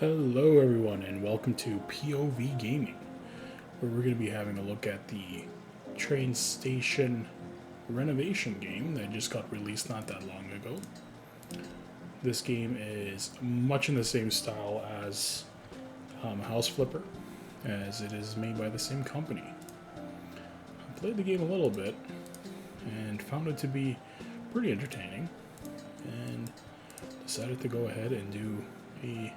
Hello everyone and welcome to POV Gaming, where we're going to be having a look at the Train Station Renovation game that just got released not that long ago. This game is much in the same style as House Flipper, as it is made by the same company. I played the game a little bit and found it to be pretty entertaining and decided to go ahead and do a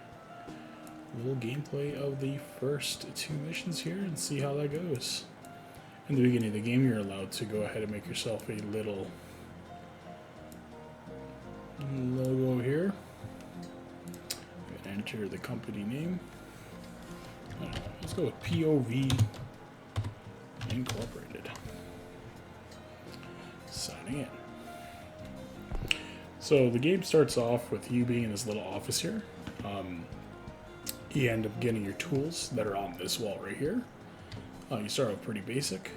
little gameplay of the first two missions here and see how that goes. In the beginning of the game, you're allowed to go ahead and make yourself a little logo here. Enter the company name. Let's go with POV Incorporated. Signing in. So the game starts off with you being in this little office here. You end up getting your tools that are on this wall right here. You start off pretty basic.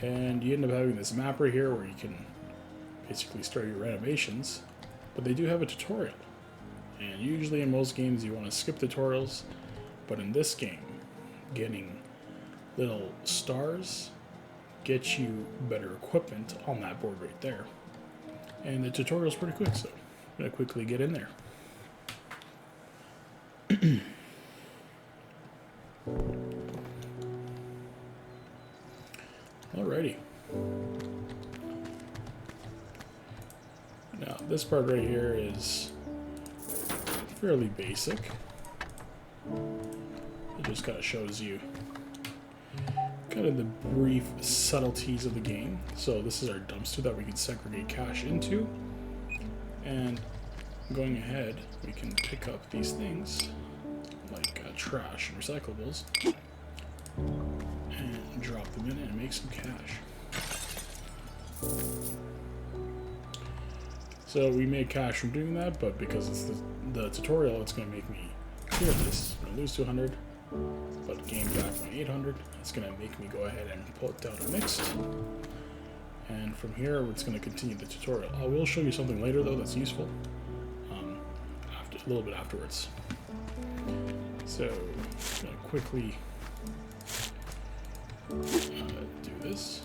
And you end up having this map right here where you can basically start your renovations. But they do have a tutorial. And usually in most games you want to skip tutorials. But in this game, getting little stars gets you better equipment on that board right there. And the tutorial is pretty quick, so I'm going to quickly get in there. Alrighty. Now this part right here is fairly basic. It just kind of shows you kind of the brief subtleties of the game. So this is our dumpster that we can segregate cash into, and going ahead we can pick up these things like trash and recyclables and drop them in and make some cash. So we made cash from doing that, but because it's the tutorial, it's going to make me clear this. I'm going to lose 200, but gain back my 800. It's going to make me go ahead and pull it down to mixed. And from here, it's going to continue the tutorial. I will show you something later though that's useful, a little bit afterwards. So I'm going to quickly do this.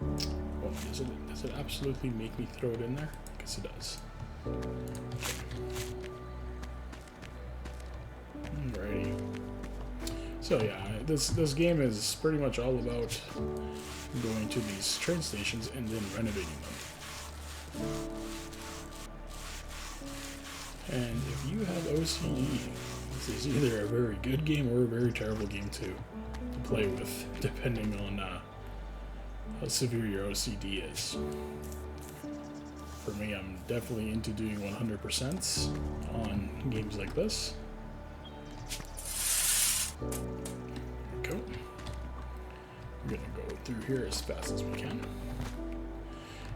Oh, does it absolutely make me throw it in there? I guess it does. Alrighty. So yeah, this game is pretty much all about going to these train stations and then renovating them. And if you have OCD, this is either a very good game or a very terrible game to play with, depending on how severe your OCD is. For me, I'm definitely into doing 100% on games like this. There we go. We're going to go through here as fast as we can.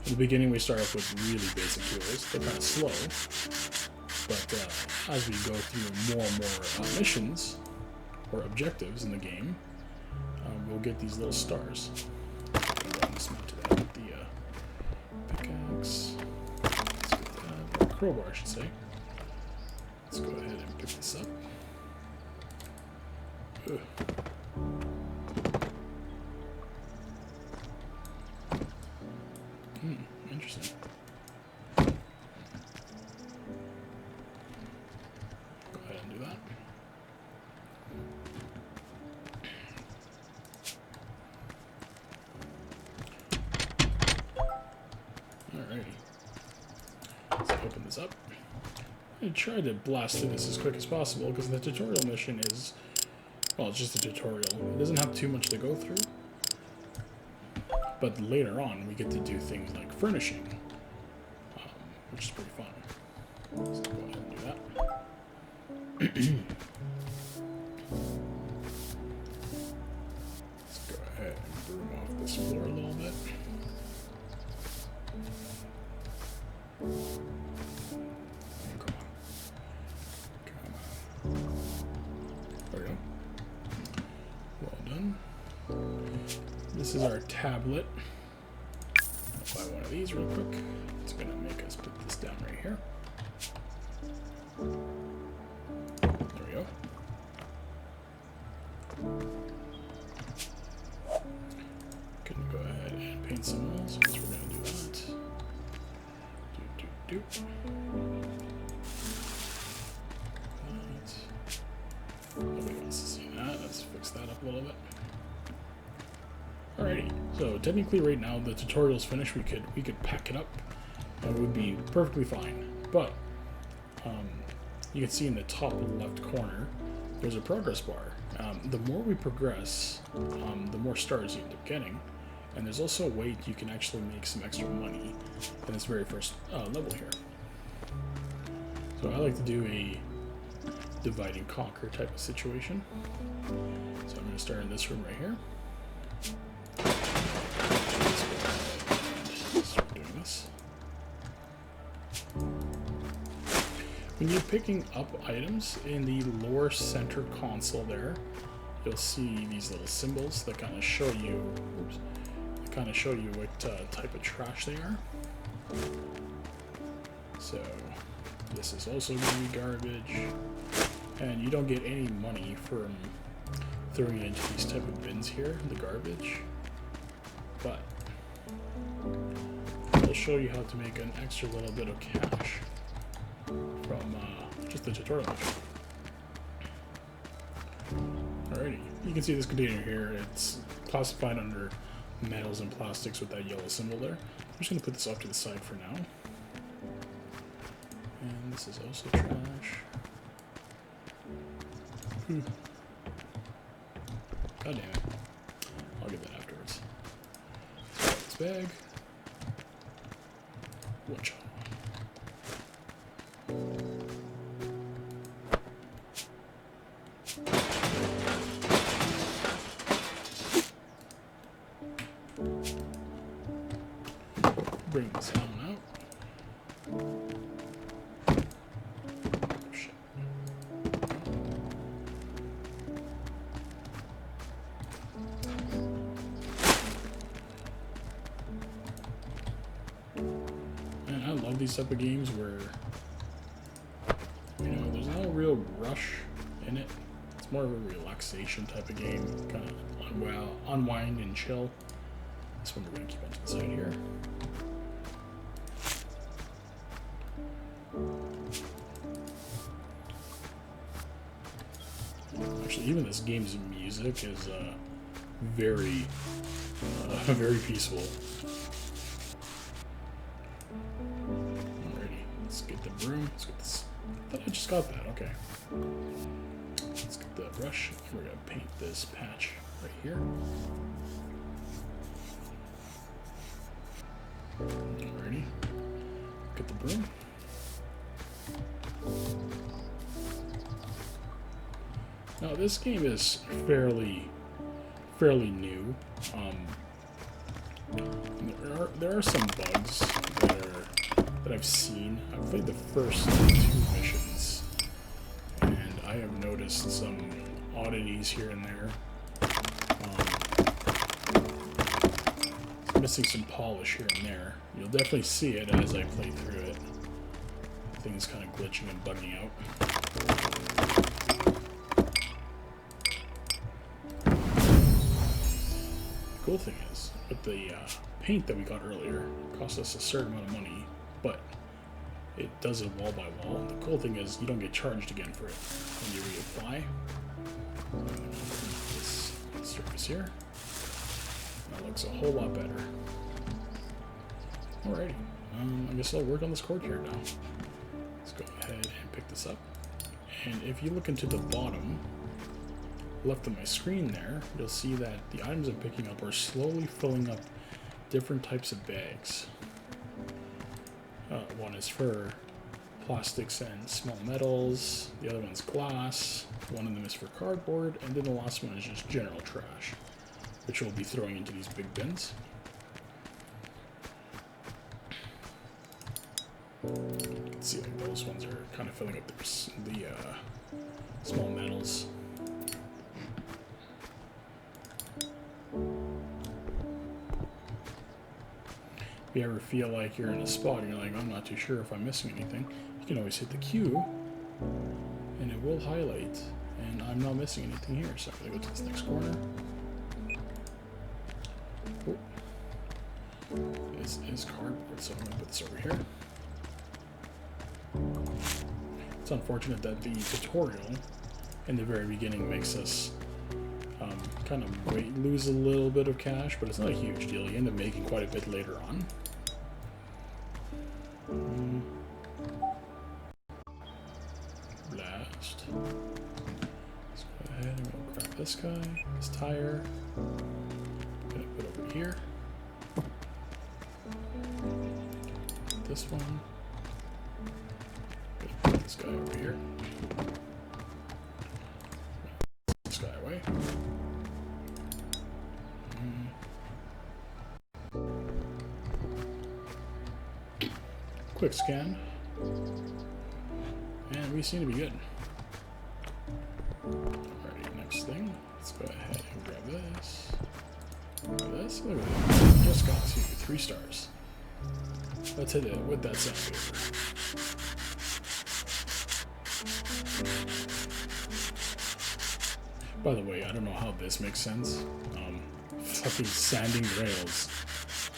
In the beginning, we start off with really basic tools. They're kind of slow. But as we go through more and more missions or objectives in the game, we'll get these little stars. Dismount that with the pickaxe. Let's get that crowbar, I should say. Let's go ahead and pick this up. Ugh. Interesting. Let's open this up. I tried to blast through this as quick as possible because the tutorial mission is, well, it's just a tutorial. It doesn't have too much to go through. But later on, we get to do things like furnishing, which is pretty fun. Let's go ahead and do that. Let's go ahead and broom off this floor a little bit. There we go. Well done. This is our tablet. I'll buy one of these real quick. It's going to make us put this down right here. There we go. Can go ahead and paint some walls. I guess we're going to do that. Do. Nobody wants to see that. Let's fix that up a little bit. Alrighty. So technically, right now the tutorial's finished. We could pack it up, and it would be perfectly fine. But you can see in the top left corner, there's a progress bar. The more we progress, the more stars you end up getting. And there's also a way you can actually make some extra money in this very first level here. So I like to do a divide and conquer type of situation. So I'm going to start in this room right here. Let's start doing this. When you're picking up items in the lower center console there, you'll see these little symbols that kind of show you, what type of trash they are. So this is also going to be garbage, and you don't get any money from throwing it into these type of bins here, the garbage, but I'll show you how to make an extra little bit of cash from just the tutorial. Alrighty, you can see this container here. It's classified under metals and plastics with that yellow symbol there. I'm just going to put this off to the side for now. And this is also trash. God damn it. I'll get that afterwards. So this bag. Watch out. Bring this on out. Oh, shit. Man, I love these type of games where, you know, there's no real rush in it. It's more of a relaxation type of game, kind of unwind and chill. This one we're going to keep on to the side here. Actually, even this game's music is very peaceful. Alrighty, let's get the broom. Let's get this. I thought I just got that. Okay. Let's get the brush. We're gonna paint this patch right here. Alrighty. Get the broom. Now this game is fairly new. There are some bugs that I've seen. I've played the first 2 missions, and I have noticed some oddities here and there. Missing some polish here and there. You'll definitely see it as I play through it. Things kind of glitching and bugging out. The cool thing is, with the paint that we got earlier, it cost us a certain amount of money, but it does it wall by wall. The cool thing is you don't get charged again for it when you reapply. This surface here. That looks a whole lot better. Alrighty, I guess I'll work on this courtyard now. Let's go ahead and pick this up. And if you look into the bottom left of my screen there, you'll see that the items I'm picking up are slowly filling up different types of bags. One is for plastics and small metals, the other one's glass, one of them is for cardboard, and then the last one is just general trash, which we'll be throwing into these big bins. Let's see, like those ones are kind of filling up the small metals. If you ever feel like you're in a spot and you're like, I'm not too sure if I'm missing anything, you can always hit the Q and it will highlight, and I'm not missing anything here, so I'm going to go to this next corner. Oh. This is cardboard, so I'm going to put this over here. It's unfortunate that the tutorial in the very beginning makes us kind of lose a little bit of cash, but it's not a huge deal. You end up making quite a bit later on. Blast. Let's go ahead and we'll grab this guy, this tire. I'm gonna put over here. This one. Put this guy over here. This guy away. Quick scan. And we seem to be good. Alrighty, next thing. Let's go ahead and grab this. Grab this. Look at that. Just got to 3 stars. Let's hit it with that sandpaper. By the way, I don't know how this makes sense. Fucking sanding rails.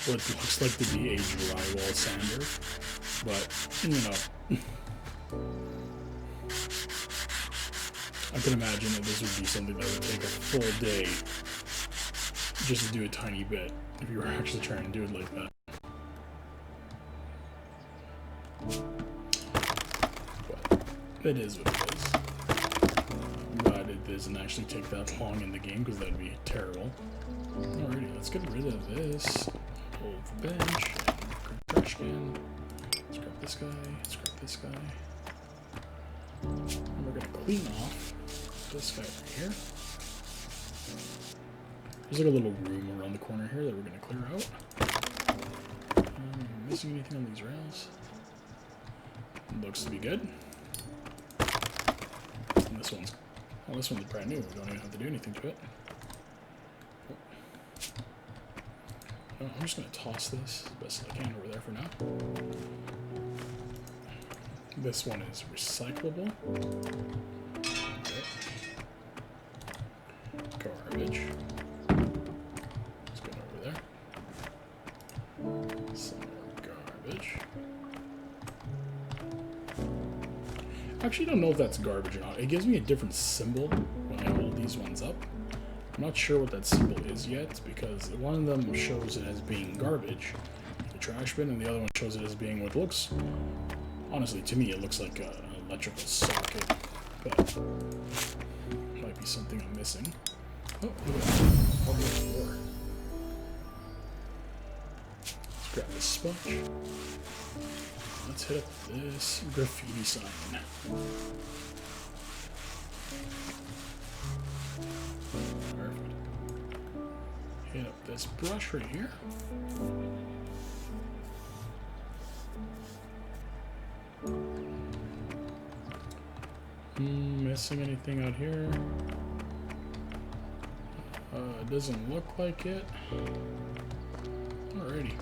What looks like to be a drywall sander. But, you know. I can imagine that this would be something that would take a full day just to do a tiny bit if you were actually trying to do it like that. But it is what it is. But it doesn't actually take that long in the game because that'd be terrible. Alrighty, let's get rid of this old bench and trash can. Scrap this guy, scrap this guy. And we're gonna clean off this guy right here. There's like a little room around the corner here that we're gonna clear out. Missing anything on these rails? Looks to be good. And this one's, well, this one's brand new. We don't even have to do anything to it. Oh, I'm just gonna toss this as best as I can over there for now. This one is recyclable. Okay. Garbage. Let's go over there. Some more garbage. I actually don't know if that's garbage or not. It gives me a different symbol when I hold these ones up. I'm not sure what that symbol is yet because one of them shows it as being garbage, the trash bin, and the other one shows it as being what looks, honestly, to me, it looks like an electrical socket, but might be something I'm missing. Oh, look at that. All the floor. Let's grab this sponge. Let's hit up this graffiti sign. Perfect. Hit up this brush right here. Missing anything out here? It doesn't look like it. Alrighty.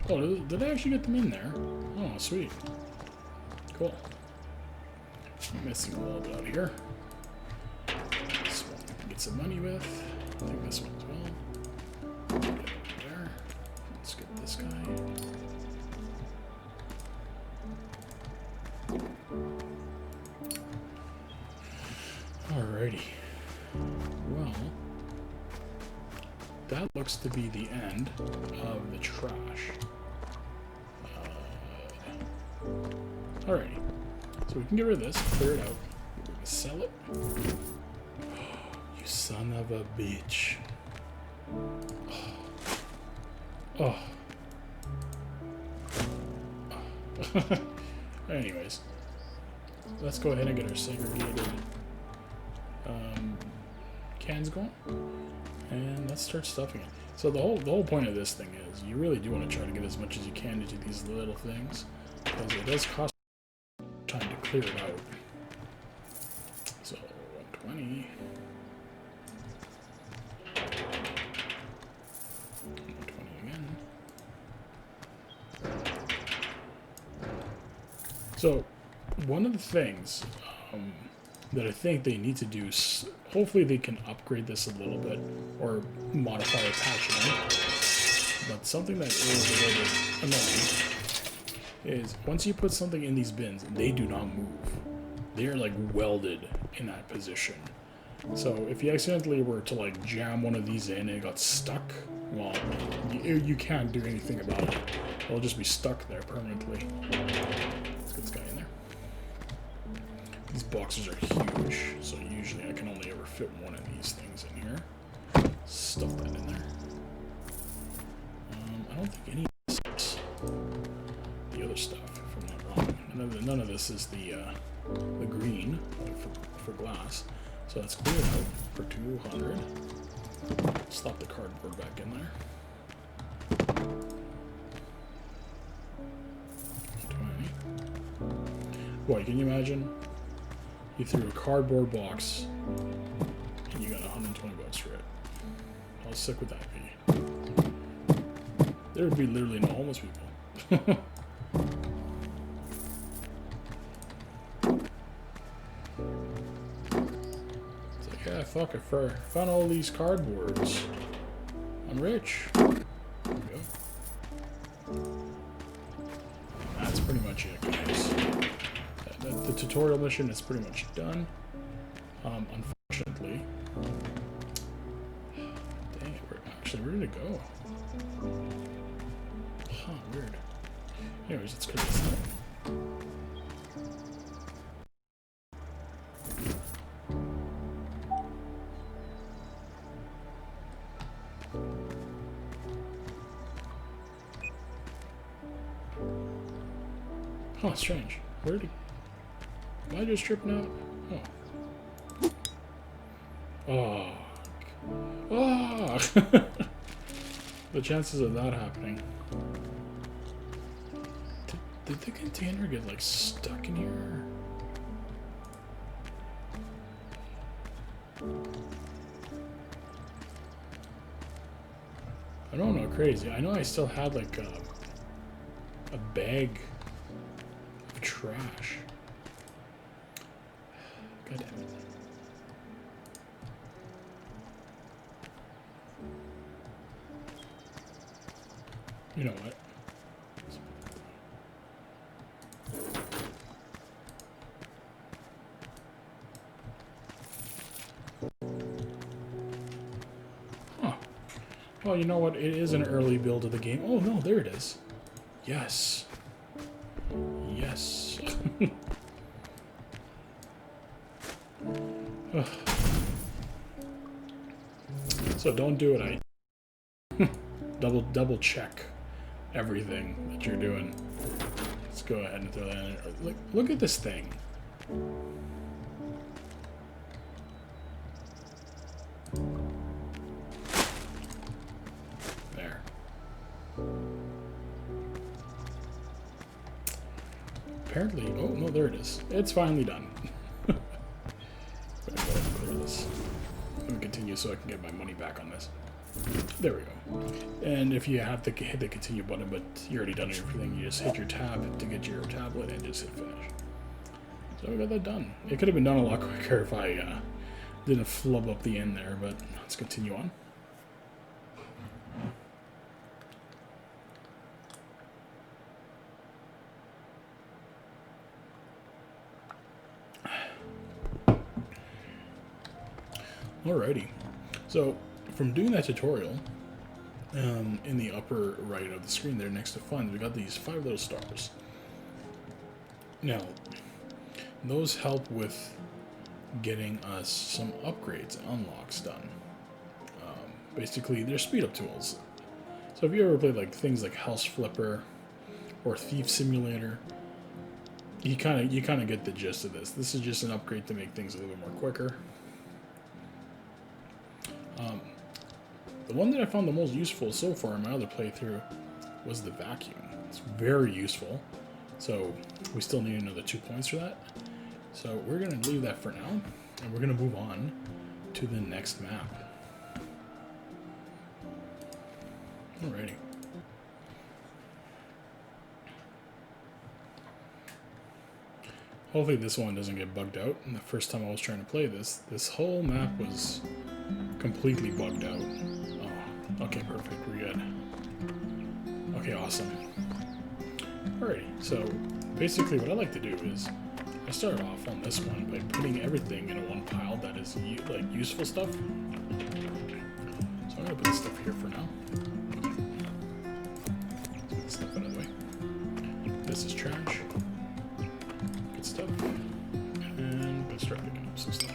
Oh, did I actually get them in there? Oh, sweet. Cool. I'm missing a little bit out here. This one I can get some money with. I think this one as well. Get it over there. Let's get this guy. Alrighty. Well, that looks to be the end of the trash. Alrighty. So we can get rid of this, clear it out. We're gonna sell it. You son of a bitch. Oh. Anyways, let's go ahead and get our segregated cans going, and let's start stuffing it. So the whole point of this thing is you really do want to try to get as much as you can into these little things because it does cost time to clear it out. So 120. 120 again. So, one of the things that I think they need to do is hopefully they can upgrade this a little bit or modify or patch it in. But something that is a little bit annoying is once you put something in these bins, they do not move. They are like welded in that position. So if you accidentally were to like jam one of these in and it got stuck, well, you can't do anything about it. It'll just be stuck there permanently. Let's get this guy in there. These boxes are huge, so usually I can only ever fit one of these things in here. Stuff that in there. I don't think any of this is the other stuff, if I'm not wrong. None of this is the green for glass. So let's clear it out for 200. Slap the cardboard back in there. 20. Boy, can you imagine? You threw a cardboard box and you got 120 bucks for it. How sick would that be? There would be literally no homeless people. Yeah, fuck, I found all these cardboards. I'm rich. There we go. That's pretty much it, guys. The tutorial mission is pretty much done. Unfortunately. Dang it, we're actually ready to go. Huh, weird. Anyways, let's go this thing. Huh, strange. Where did he... Am I just tripping out? Oh. Oh. Oh. The chances of that happening. Did the container get, like, stuck in here? I don't know, crazy. I know I still had, like, a bag of trash. God damn it. You know what? Huh. Well, you know what? It is an early build of the game. Oh, no, there it is. Yes. Yes. So don't do it. Double check everything that you're doing. Let's go ahead and throw that in there. Look at this thing. There. Apparently, oh no, there it is. It's finally done. Better go ahead and clear this. Let me continue so I can get my money back on this. There we go. And if you have to hit the continue button, but you already done everything, you just hit your tab to get your tablet and just hit finish. So we got that done. It could have been done a lot quicker if I didn't flub up the end there, but let's continue on. Alrighty. So from doing that tutorial, in the upper right of the screen there next to funds, we got these 5 little stars. Now, those help with getting us some upgrades and unlocks done. Basically, they're speed up tools. So if you ever played like things like House Flipper or Thief Simulator, you kind of get the gist of this. This is just an upgrade to make things a little bit more quicker. The one that I found the most useful so far in my other playthrough was the vacuum. It's very useful. So we still need another 2 points for that. So we're going to leave that for now, and we're going to move on to the next map. Alrighty. Hopefully this one doesn't get bugged out. And the first time I was trying to play this whole map was completely bugged out. Oh, okay, perfect. We're good. Okay, awesome. Alrighty, so basically what I like to do is I start off on this one by putting everything in one pile that is like useful stuff. So I'm gonna put this stuff here for now. Let's get this stuff out of the way. This is trash. Good stuff. And let's start picking up some stuff.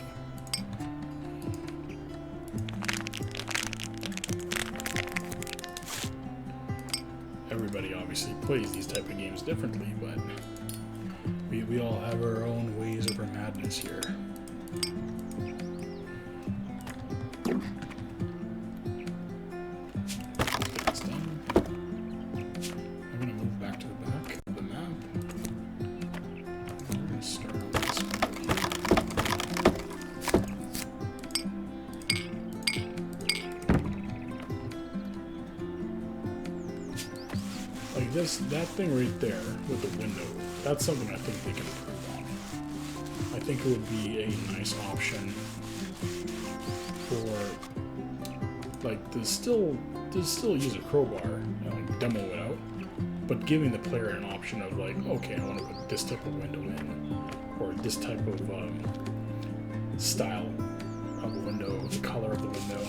Everybody obviously plays these type of games differently, but we all have our own ways of our madness here. Let's get this done. I'm going to move back to the back of the map. We're going to start on this one here. Like that thing right there with the window. That's something I think they can improve on. I think it would be a nice option for, like, to still use a crowbar, you know, demo it out, but giving the player an option of like, okay, I want to put this type of window in, or this type of style of the window, the color of the window.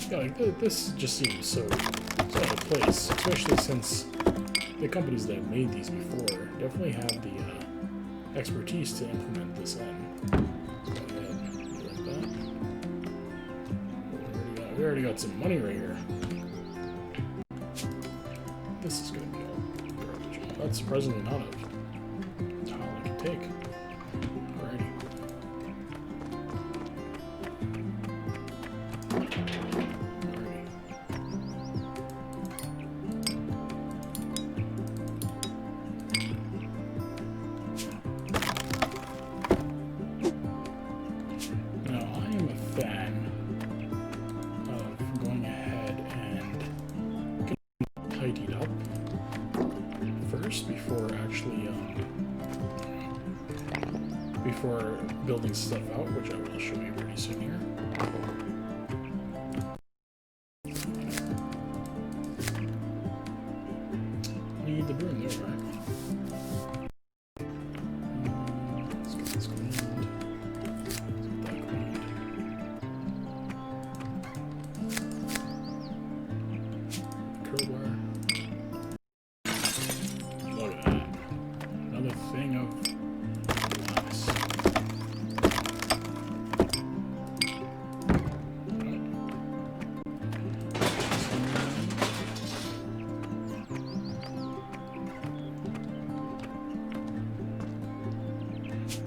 Yeah, like this just seems so out of place, especially since the companies that have made these before definitely have the expertise to implement this in. Let's go ahead and do like that. We already got some money right here. This is going to be all garbage. That's surprisingly not a tile I can take. Alrighty. Before building stuff out, which I will show you pretty soon here. Need the broom there, right? Let's get this cleaned. Let's get that cleaned. Crowbar. Look at that. Another thing of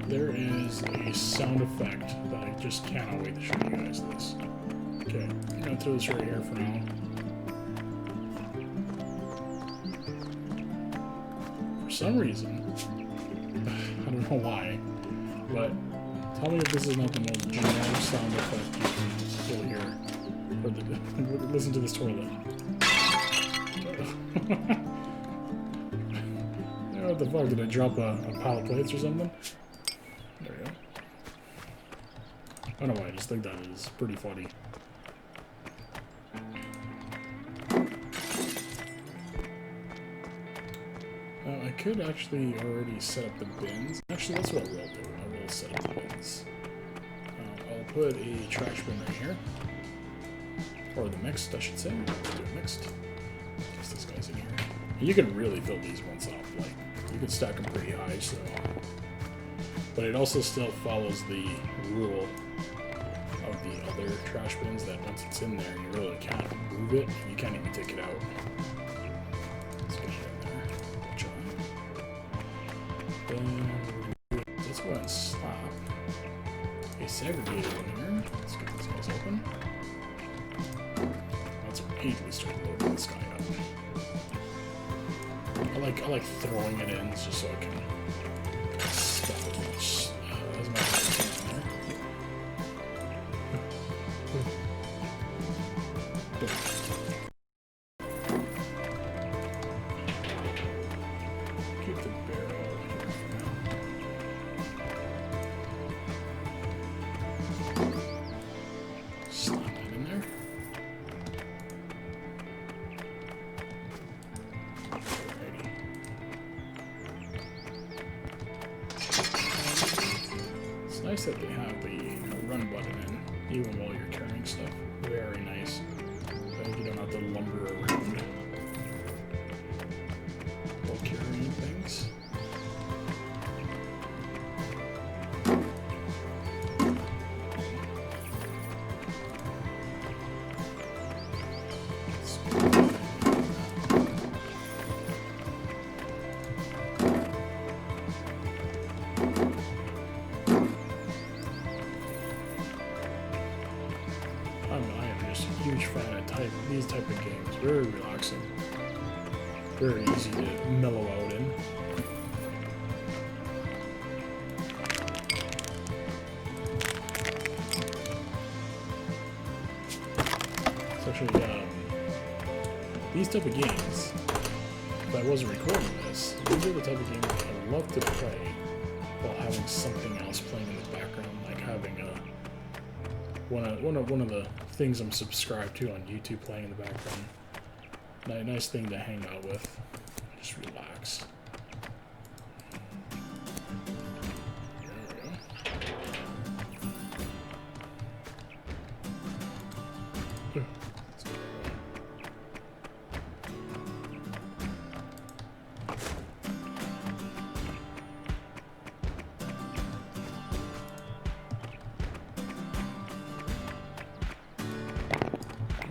there is a sound effect that I just cannot wait to show you guys this. Okay, I'm gonna throw this right here for now. For some reason, I don't know why, but tell me if this is not the most generic sound effect you can still hear. Or listen to this toilet. What the fuck, did I drop a pile of plates or something? There we go. I don't know why, I just think that is pretty funny. I could actually already set up the bins. Actually, that's what I will do. I will set up the bins. I'll put a trash bin right here. Or the mixed, I should say. Let's do it mixed. Place these guys in here. And you can really fill these ones up. Like, you can stack them pretty high, so... But it also still follows the rule of the other trash bins that once it's in there, you really can't move it, and you can't even take it out. Let's get it in there. Good job. Then let's go ahead and immediately start loading this guy up. I like throwing it in just so I can stuff as much as I can in there. Keep the barrel here for now. Slap that in there. Alrighty. It's nice that they have the run button in, even while you're carrying stuff. Very nice. You don't have to lumber around while carrying things. I am just a huge fan of these type of games. Very relaxing. Very easy to mellow out in. It's actually, these type of games, if I wasn't recording this, these are the type of games that I love to play while having something else playing in the background, like having one of the things I'm subscribed to on YouTube playing in the background. Nice thing to hang out with. Just relax. There we go. Let's go.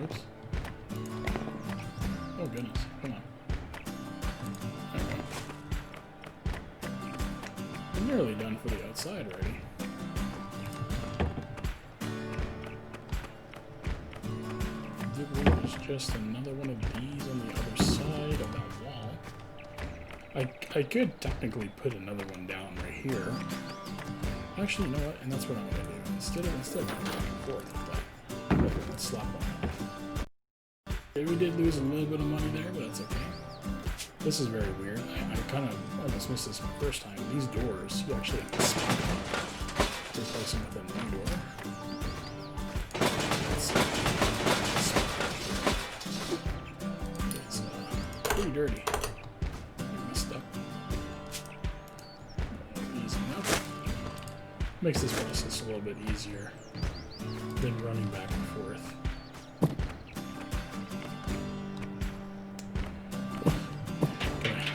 Oops. Oh goodness, come on. There we go. I'm nearly done for the outside already. There's just another one of these on the other side of that wall. I could technically put another one down right here. Actually, you know what? And that's what I'm gonna do. Instead of going back and forth with that, let's slap one off. We did lose a little bit of money there, but that's okay. This is very weird. I kind of almost missed this the first time. These doors, you actually have to slap them. Replace them with a new door. Let's see. It's pretty dirty. I messed up. Easy enough. Makes this process a little bit easier than running back and forth.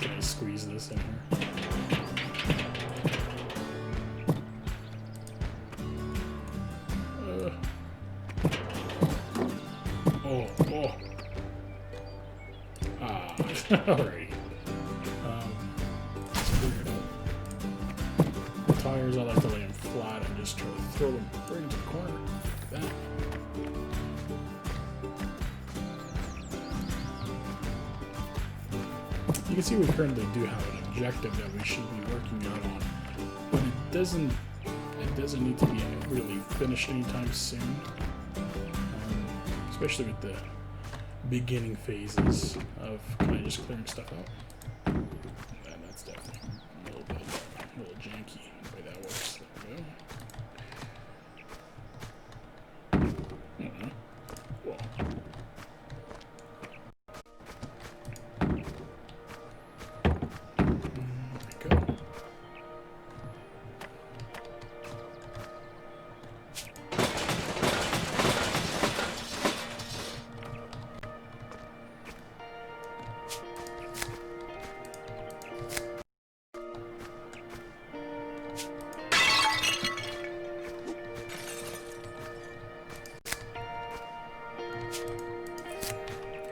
Can I squeeze this in here? Oh. Ah, alright. Let's figure it out. The tires, I like to lay them flat and just try to throw them right into the corner. Like that. You can see we currently do have an objective that we should be working out on, but it doesn't need to be really finished anytime soon, especially with the beginning phases of kind of just clearing stuff out. And that's definitely a little janky the way that works. There we go. Whoa.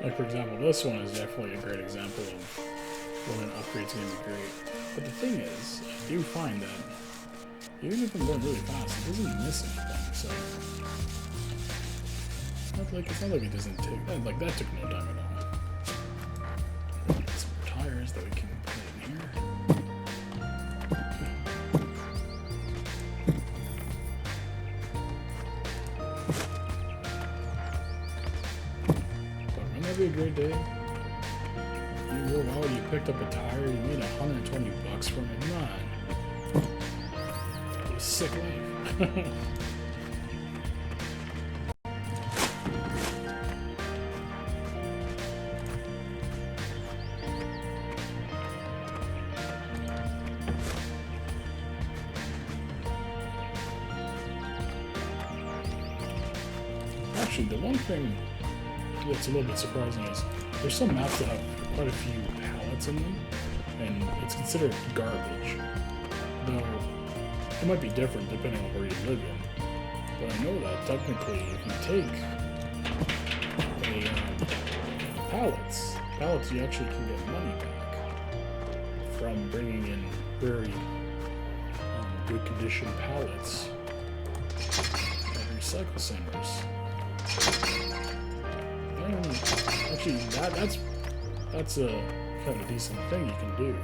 Like, for example, this one is definitely a great example of when an upgrade's going to be great. But the thing is, I do find that even if I'm going really fast, it doesn't miss anything. So, not like it's not like it doesn't take that. Like that took no time at all. Get some more tires that we can put in here. But wouldn't that be a great day? You go out, you picked up a tire, you made $120 from it. Man, it was sick life. Actually, the one thing that's a little bit surprising is there's some maps that have quite a few pallets in them, and it's considered garbage. Though it might be different depending on where you live in. But I know that technically, if you take pallets, you actually can get money back from bringing in very good condition pallets at recycle centers. Actually, that's a kind of decent thing you can do,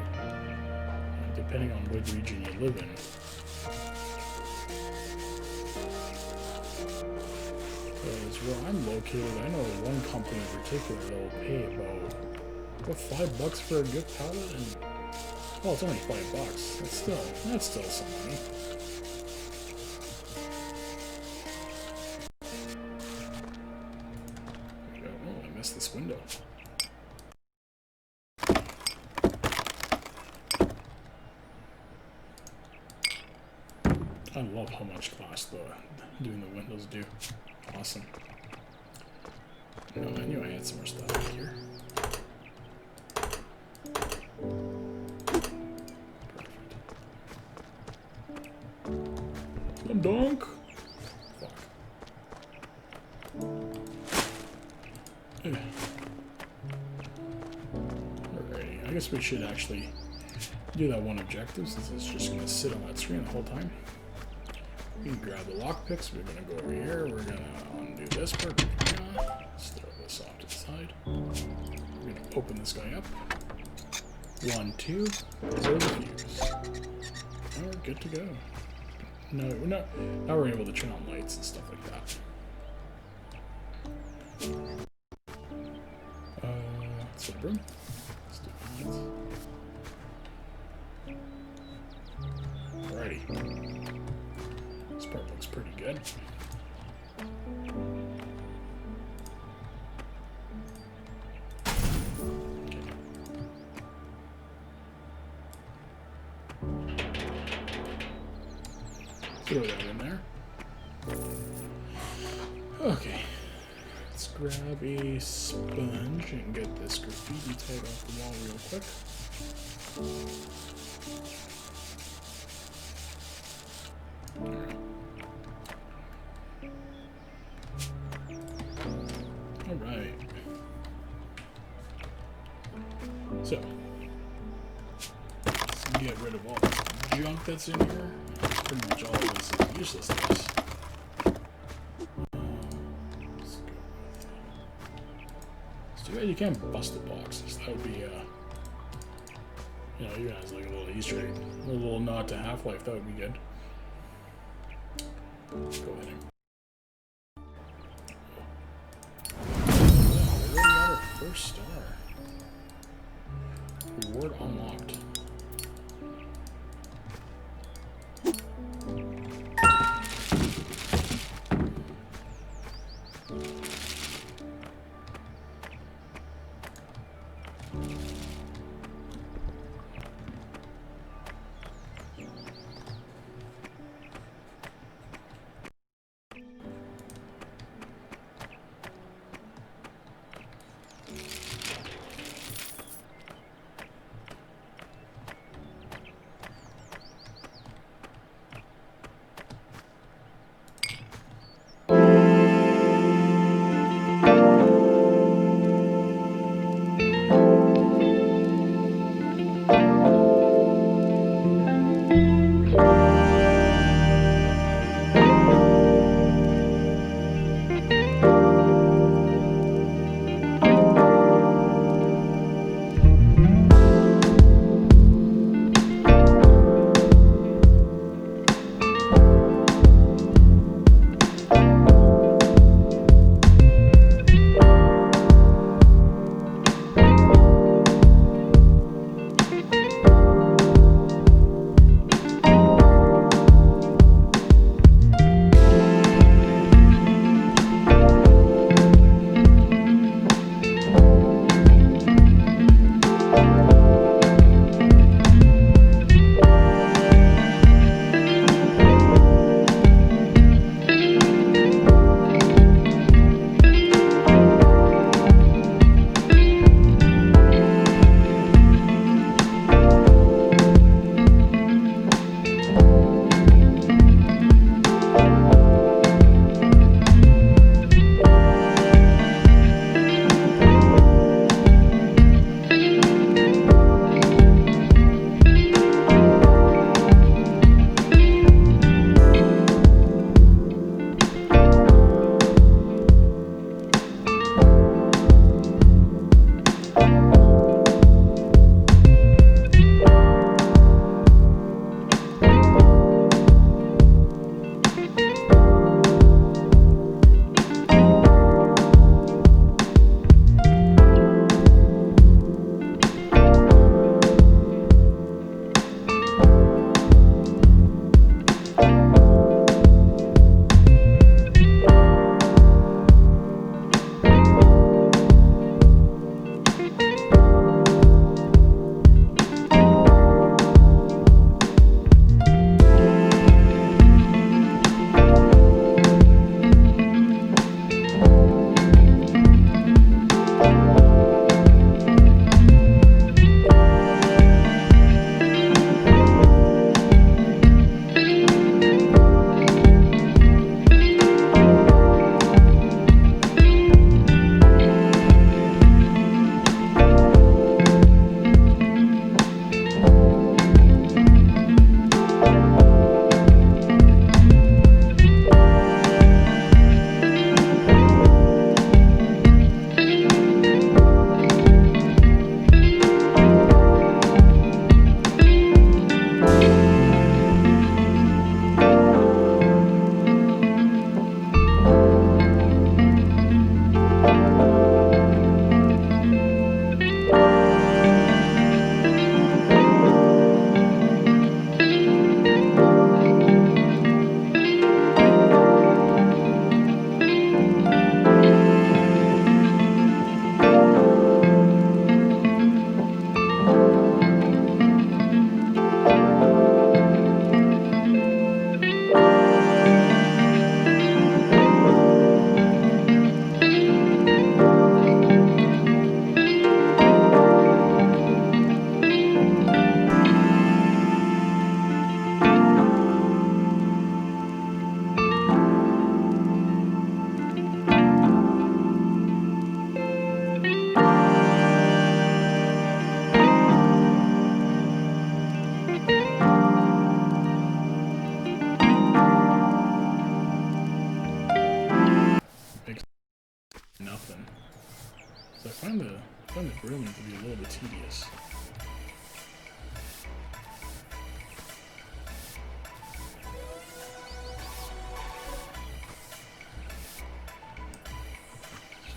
depending on what region you live in. Because where I'm located, I know one company in particular that will pay about $5 for a good pallet, and well, it's only $5. That's still some money. This window. I love how much class doing the windows do. Awesome. No, I knew I had some more stuff in here. Perfect. Donk. Alrighty, I guess we should actually do that one objective since it's just going to sit on that screen the whole time. We can grab the lockpicks, we're going to go over here, we're going to undo this part, let's throw this off to the side. We're going to open this guy up. 1, 2, throw the fuse. Now we're good to go. No, we're not. Now we're able to turn on lights and stuff like that. Let's get a broom. Let's do that. Alrighty. This part looks pretty good. Throw that in there. Okay. Let's grab a sponge and get this graffiti tag off the wall real quick. Alright. So, let's get rid of all the junk that's in here. Pretty much all of this is useless to us. It's too bad you can't bust the boxes. That would be, you know, even as like a little Easter egg, a little nod to Half-Life, that would be good. Let's go ahead and... We already got our first star. Reward unlocked. nothing. So I find the grooming to be a little bit tedious.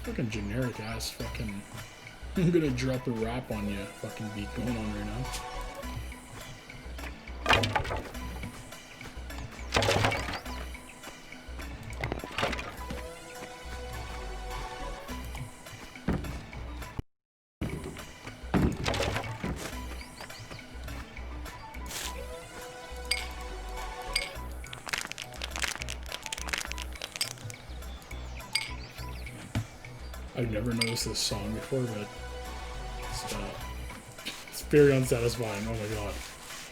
Fucking generic ass fucking I'm gonna drop a rap on you fucking beat going on right now. I've never noticed this song before, but it's very unsatisfying. Oh my god.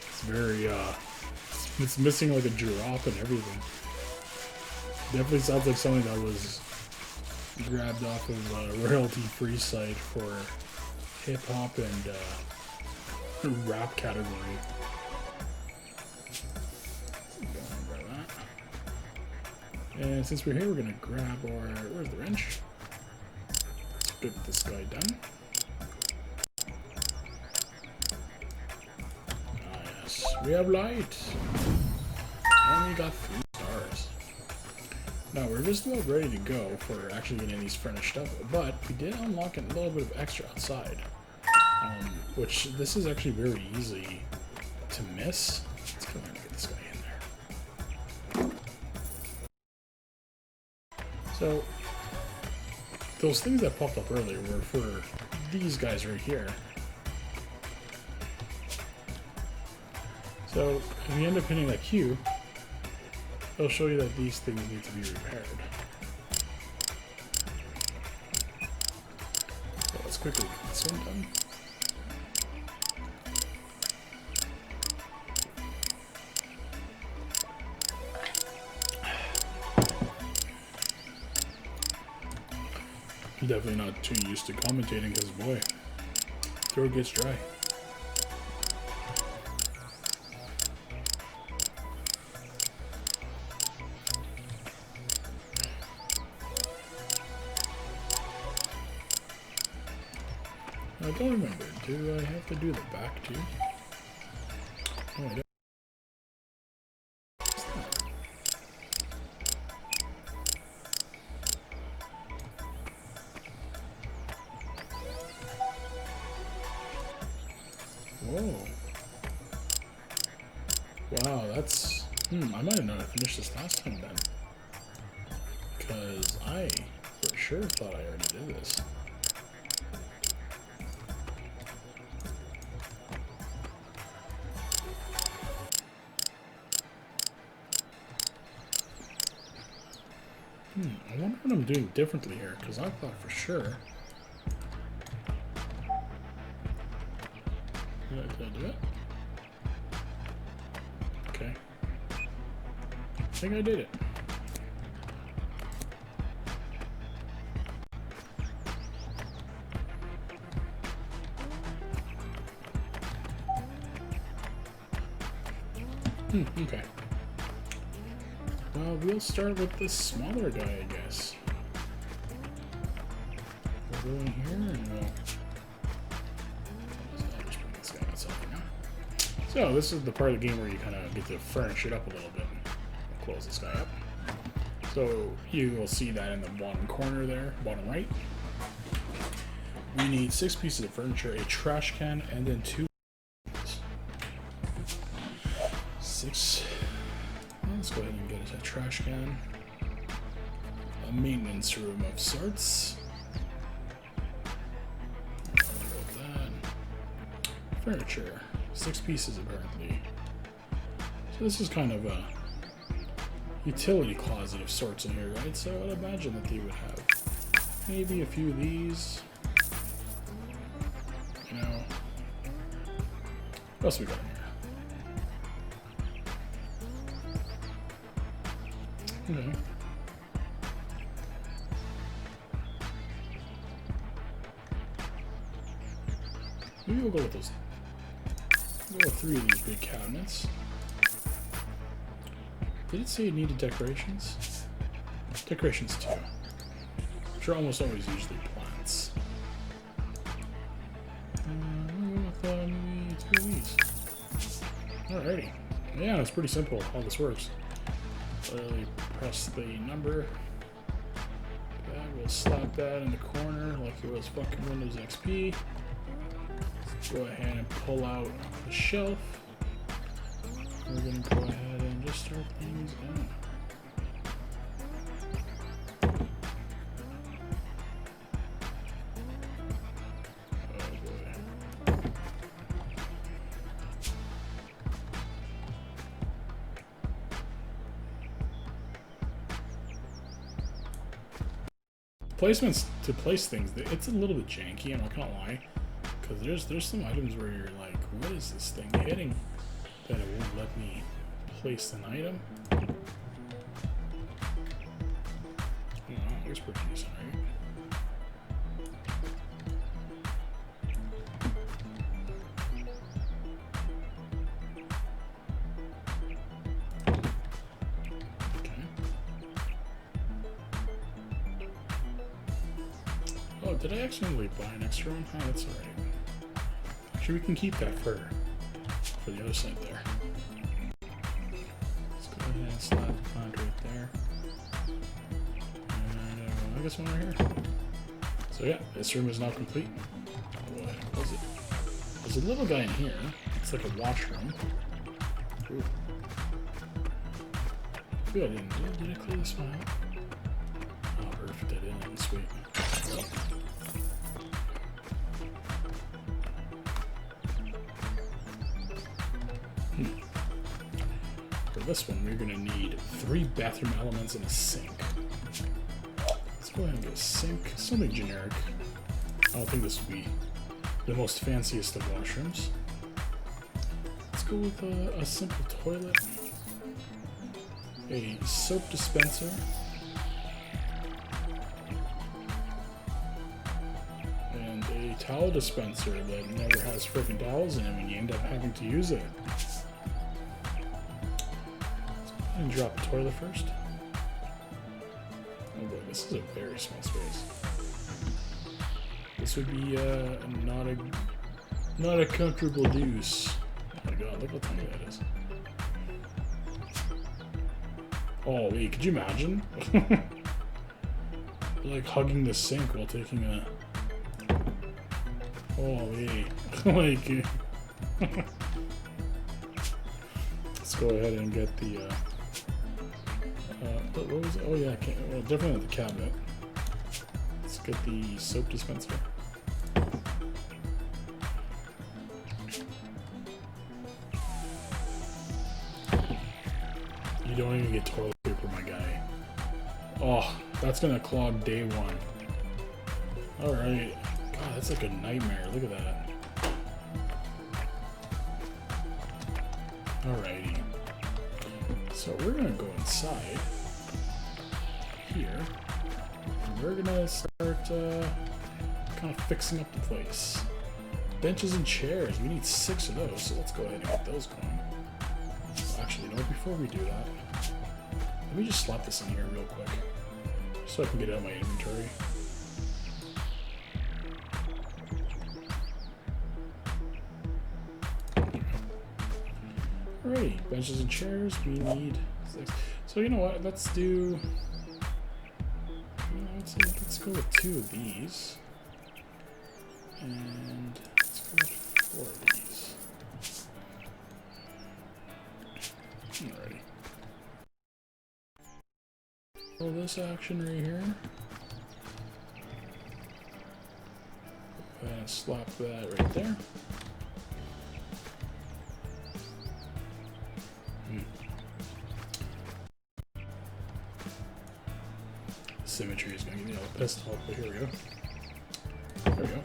It's very, it's missing like a drop and everything. Definitely sounds like something that was grabbed off of a royalty-free site for hip-hop and rap category. And since we're here, we're gonna grab our, where's the wrench? Get this guy done. Ah yes, we have light. And we got 3 stars. Now we're just about ready to go for actually getting these furnished up, but we did unlock a little bit of extra outside. Which this is actually very easy to miss. Let's go ahead and get this guy in there. So those things that popped up earlier were for these guys right here. So if you end up hitting that Q, it'll show you that these things need to be repaired. So let's quickly get this one done. I'm definitely not too used to commentating because, boy, throat gets dry. I don't remember. Do I have to do the back too? Oh, I don't. Whoa. Wow, that's... I might have not finished this last time then. Because I for sure thought I already did this. I wonder what I'm doing differently here, because I thought for sure... Did I do it? Okay. I think I did it. Okay. Well, we'll start with the smaller guy, I guess. We'll go in here and we'll... I'll just bring this guy outside for now. So, this is the part of the game where you kind of get to furnish it up a little bit. I'll close this guy up. So, you will see that in the bottom corner there, bottom right. We need 6 pieces of furniture, a trash can, and then 2... 6... Let's go ahead and get a trash can. A maintenance room of sorts. That. Furniture. 6 pieces apparently. So this is kind of a utility closet of sorts in here, right? So I'd imagine that they would have maybe a few of these. You know. What else we got in here? Okay. Maybe we'll go with those. We'll go with 3 of these big cabinets. Did it say it needed decorations? Decorations 2. which are almost always usually plants. Alrighty. Yeah, it's pretty simple how this works. Literally press the number. We'll slap that in the corner like it was fucking Windows XP. Go ahead and pull out the shelf. We're gonna go ahead and just start things in. Placements to place things, it's a little bit janky, I'm not gonna lie, because there's some items where you're like, what is this thing hitting that it won't let me place an item? I don't know, it looks pretty decent, right? Oh, did I accidentally buy an extra one? Oh, that's alright. Actually, we can keep that for the other side there. Let's go ahead and slap the plant right there. And I guess one right here. So yeah, this room is now complete. What was it? There's a little guy in here. It's like a washroom. Ooh. Good, I didn't. Did I clear this one out? Oh, perfect. I didn't. Sweet. For this one, we're going to need 3 bathroom elements and a sink. Let's go ahead and get a sink. Something generic. I don't think this would be the most fanciest of washrooms. Let's go with a simple toilet. A soap dispenser. And a towel dispenser that never has freaking towels in it when you end up having to use it. And drop a toilet first. Oh boy, this is a very small space. This would be not a comfortable deuce. Oh my god, look how tiny that is. Oh wait, could you imagine? Like hugging the sink while taking a. Oh wait, like. Let's go ahead and get the. What was it? Oh yeah, well, definitely the cabinet. Let's get the soap dispenser. You don't even get toilet paper, my guy. Oh, that's gonna clog day one. Alright. God, that's like a nightmare. Look at that. Alrighty. So we're gonna go inside here. And we're gonna start kind of fixing up the place. Benches and chairs. We need 6 of those, so let's go ahead and get those going. Actually, you know what? Before we do that, let me just slap this in here real quick, so I can get it out of my inventory. Alrighty, benches and chairs. We need 6. So you know what? Let's do. Let's go with 2 of these, and let's go with 4 of these. Alrighty. Roll this action right here. And slap that right there. Symmetry is going to get me all pissed off, but here we go. There we go.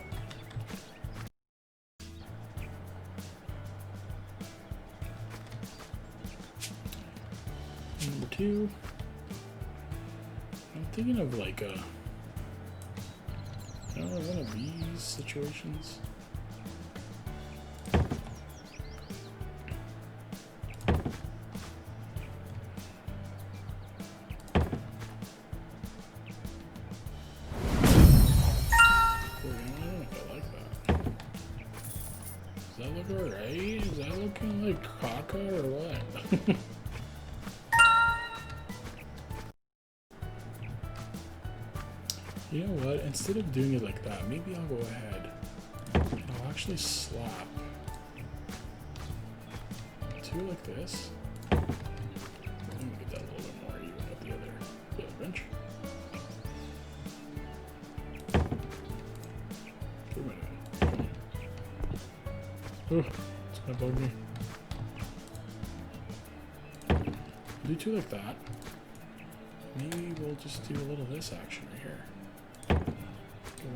Number 2. I'm thinking of like one of these situations. look alright? Is that looking like caca or what? You know what? Instead of doing it like that, maybe I'll go ahead and I'll actually slap two like this. Let me get that a little bit more even with the other bench. Oh, it's gonna bug me. Do two like that. Maybe we'll just do a little of this action right here. Go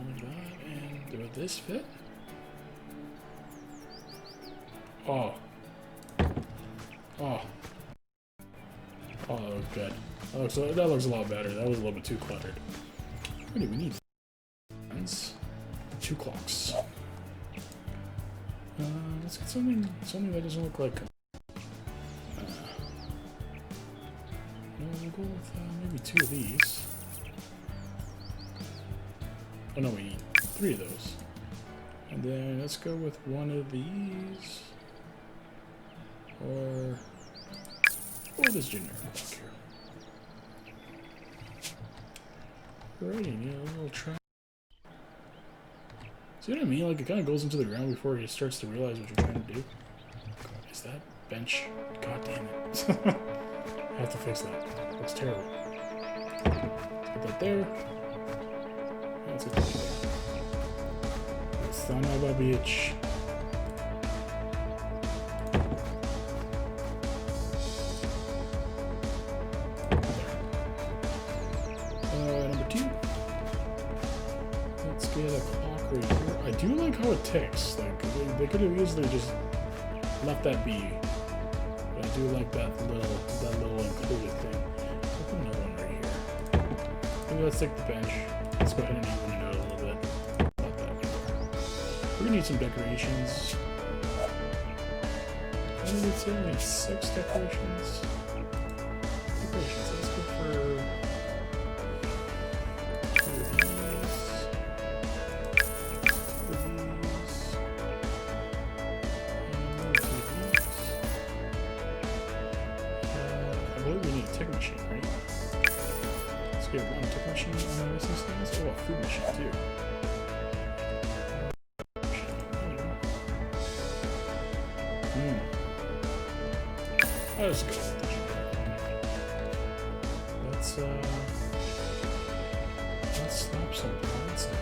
like that, and do this fit? Oh. Oh. Oh, that looks good. That looks a lot better. That was a little bit too cluttered. What do we need? 2 clocks. Let's get something that doesn't look like. We'll go with maybe 2 of these. Oh no, we need 3 of those. And then let's go with 1 of these, or this generic clock here. Alrighty, need a little try. See what I mean? Like, it kind of goes into the ground before he starts to realize what you're trying to do. God, is that bench? God damn it. I have to fix that. Looks terrible. Let's get that there. Let's get that there. Son of a bitch. Number 2. Let's get a clock right here. I do like how it ticks. Like, they could have easily just left that be. But I do like that little included thing. I'll put another one right here. Maybe let's take the bench. Let's go ahead and even it out a little bit. Not that right there. We're gonna need some decorations. I think it's only 6 decorations. Let's go for 2 of these. 2 of these. And 2 of these. I believe we need a tick machine, right? Let's get 1 tick machine on the missing stands. Oh, a food machine too. Let's go with the generic one. Let's slap some plants down.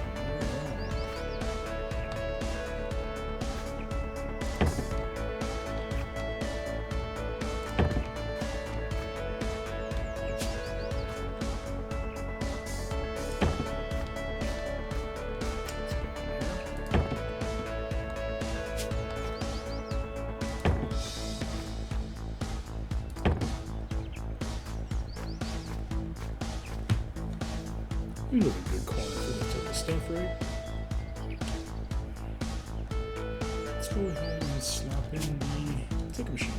You look a good corner for that type of stuff, right? Let's go ahead and slap in the ticker machine.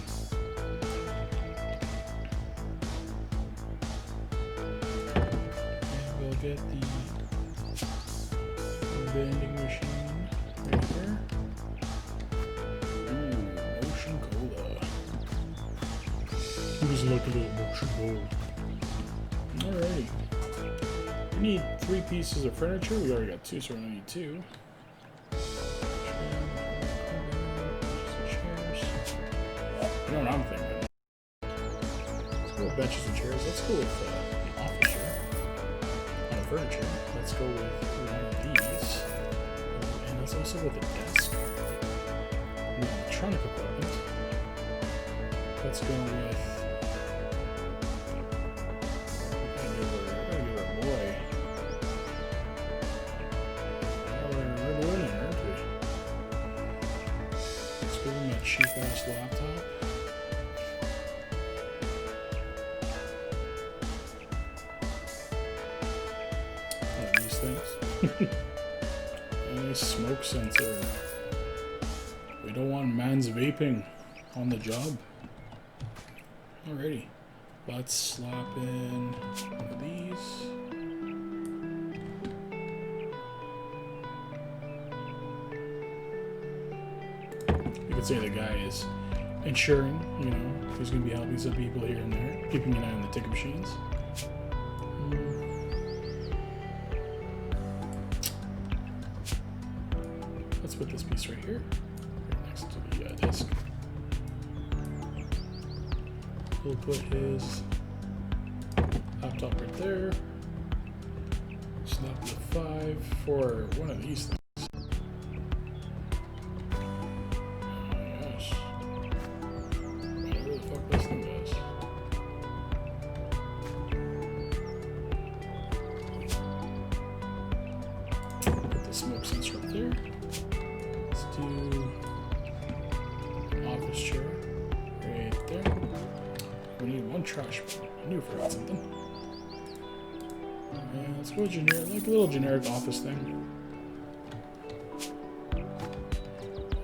And we'll get the vending machine right here. Ooh, Motion Cola. Who doesn't like a little Motion Cola? Alrighty. We need 3 pieces of furniture. We already got 2, so we're gonna need 2. Chairs. You know what I'm thinking? Let's go with benches and chairs. Let's go with an office chair. On the furniture, let's go with 1 of these. And let's also go with a desk. And electronic equipment. Let's go with. Cheap ass laptop. Oh, these things. And a smoke sensor. We don't want man's vaping on the job. Alrighty. Let's slap in one of these. could say the guy is ensuring, you know, he's going to be helping some people here and there, keeping an eye on the ticket machines. Let's put this piece right here next to the desk. We'll put his laptop right there. Snap the 5 for one of these things. Smoke sensor up there. Let's do an office chair right there. We need one trash bin. I knew I forgot something. And let's go generic, like a little generic office thing.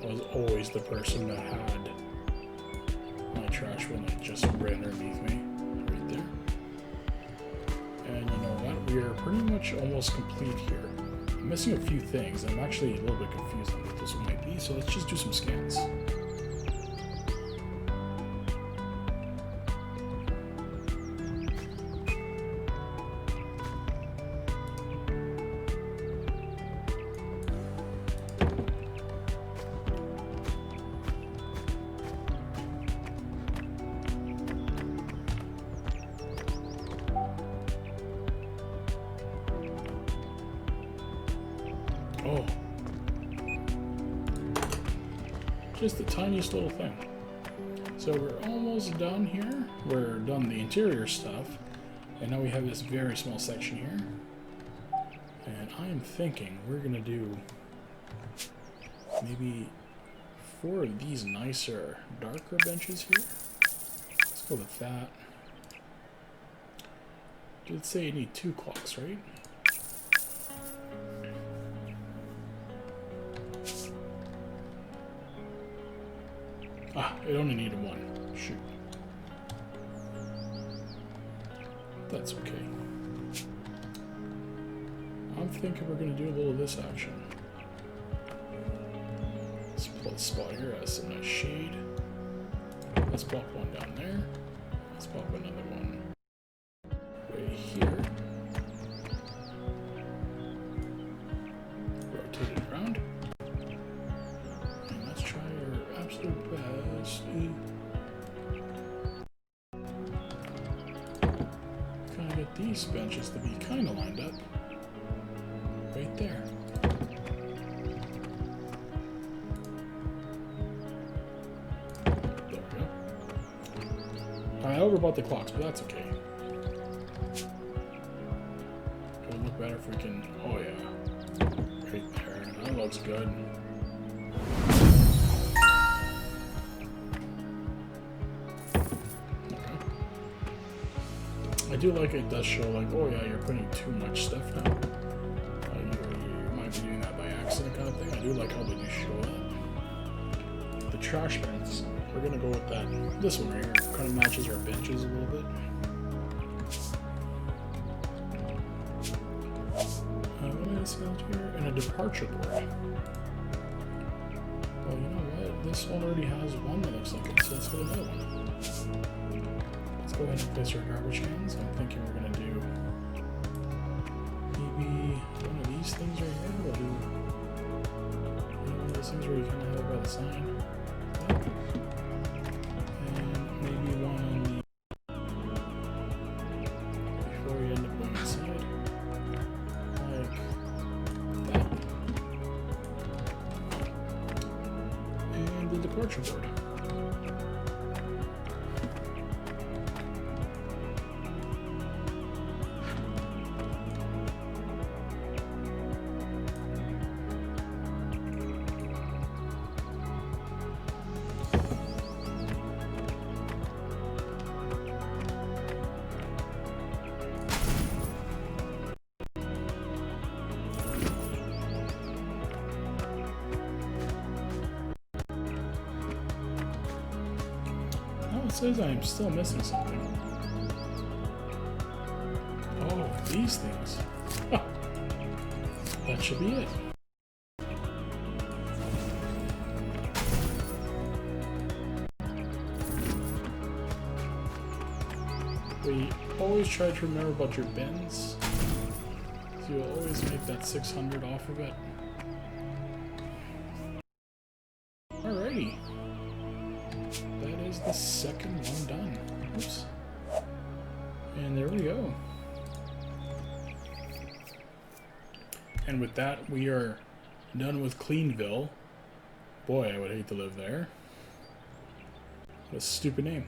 I was always the person that had my trash bin like just right underneath me, right there. And you know what? We are pretty much almost complete here. I'm missing a few things. I'm actually a little bit confused on what this one might be, so let's just do some scans. Oh, just the tiniest little thing. So we're almost done here. We're done the interior stuff, and now we have this very small section here. And I am thinking we're gonna do maybe 4 of these nicer, darker benches here. Let's go with that. Let's say you need 2 clocks, right? Ah, it only needed 1. Shoot. That's okay. I'm thinking we're going to do a little of this action. Let's put a spot here as some nice shade. Let's pop one down there. Let's pop another one right here. Rotate it around. And let's try our absolute best. Kind of get these benches to be kind of lined up right there. There we go. I overbought the clocks, but that's okay. It'll look better if we can. Oh yeah, right there. That looks good. I do like it does show like, oh yeah, you're putting too much stuff now. You might be doing that by accident kind of thing. I do like how they do show that. The trash bins, we're gonna go with that. This one right here kind of matches our benches a little bit. What else out here? And a departure board. Well, you know what? This one already has one that looks like it, so let's get another one. Go ahead and place our garbage cans. I'm thinking we're going to do maybe one of these things right here. We'll do one of those things where you kind of have it by the sign. And maybe one before you end up going inside. Like that. And the departure board. It says I'm still missing something. Oh, these things. Huh. That should be it. always try to remember about your bends. So you'll always make that 600 off of it. Alrighty. That is the second one done. Oops. And there we go. And with that, we are done with Cleanville. Boy, I would hate to live there. What a stupid name.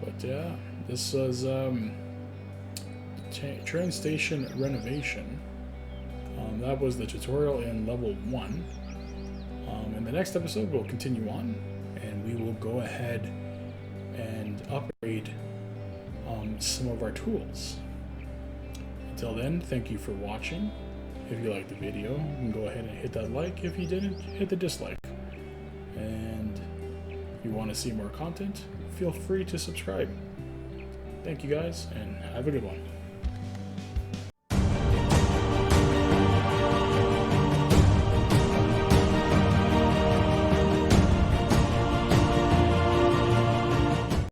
But yeah, this was Train Station Renovation. That was the tutorial in level 1. In the next episode, we'll continue on, and we will go ahead and upgrade some of our tools. Until then, thank you for watching. If you liked the video, you can go ahead and hit that like. If you didn't, hit the dislike. And if you want to see more content, feel free to subscribe. Thank you guys, and have a good one.